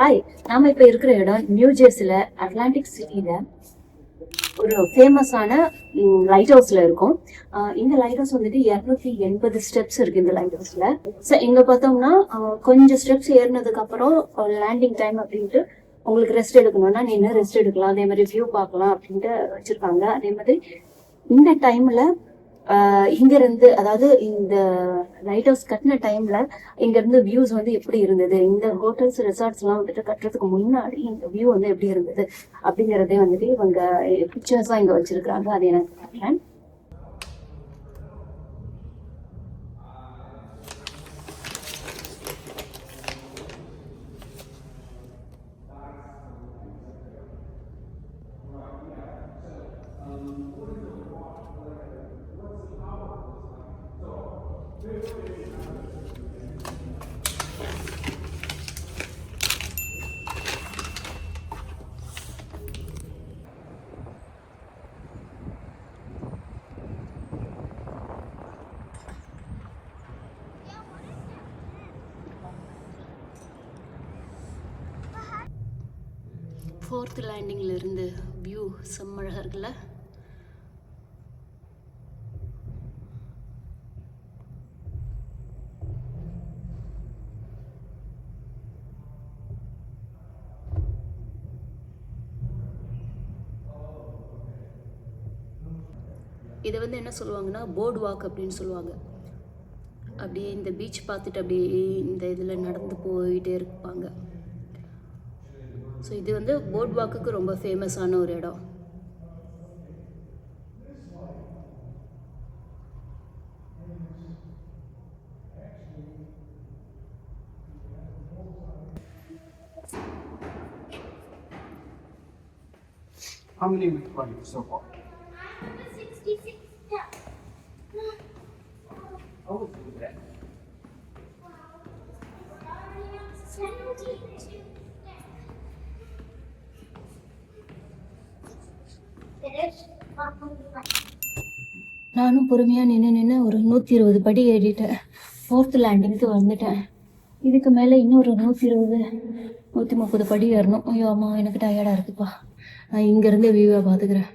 Hi, நாம இப்ப இருக்கிற இடம் நியூ ஜெர்சில அட்லாண்டிக் சிட்டில ஒரு ஃபேமஸான லைட் ஹவுஸ்ல இருக்கும். இந்த லைட் ஹவுஸ் வந்துட்டு 280 ஸ்டெப்ஸ் இருக்கு இந்த லைட் ஹவுஸ்ல. இங்க பார்த்தோம்னா கொஞ்சம் ஸ்டெப்ஸ் ஏறினதுக்கு அப்புறம் லேண்டிங் டைம் அப்படின்ட்டு உங்களுக்கு ரெஸ்ட் எடுக்கணும்னா நின்று ரெஸ்ட் எடுக்கலாம். அதே மாதிரி வியூ பார்க்கலாம் அப்படின்ட்டு வச்சிருக்காங்க. அதே மாதிரி இந்த டைம்ல இங்க இருந்து, அதாவது இந்த லைட் ஹவுஸ் கட்டின டைம்ல இங்க இருந்து வியூஸ் வந்து எப்படி இருந்தது, இந்த ஹோட்டல்ஸ் ரிசார்ட்ஸ் எல்லாம் வந்துட்டு கட்டுறதுக்கு முன்னாடி இந்த வியூ வந்து எப்படி இருந்தது அப்படிங்கறதே வந்துட்டு இவங்க பிக்சர்ஸா இங்க வச்சிருக்காங்க. அதை எனக்கு காட்டுறேன். ஃபோர்த் லேண்டிங்ல இருந்து வியூ செம்மழகா இருக்குல்ல. இதை வந்து என்ன சொல்லுவாங்கன்னா போர்டு வாக் அப்படின்னு சொல்லுவாங்க. அப்படியே இந்த பீச் பார்த்துட்டு அப்படியே இந்த இதில் நடந்து போயிட்டே இருப்பாங்க. ஸோ இது வந்து போர்ட் வாக்குக்கு ரொம்ப ஃபேமஸான ஒரு இடம். How many we've played so far? 66 steps. How would you do that? 72 steps. நானும் பொறுமையாக நின்று ஒரு 120 படி ஏறிட்டேன். ஃபோர்த் லேண்டிங்க்கு வந்துட்டேன். இதுக்கு மேலே இன்னும் ஒரு 120 130 படி ஏறணும். ஐயோ அம்மா, எனக்கு டயர்டாக இருக்குப்பா. நான் இங்கேருந்து வியூவை பார்த்துக்கிறேன்.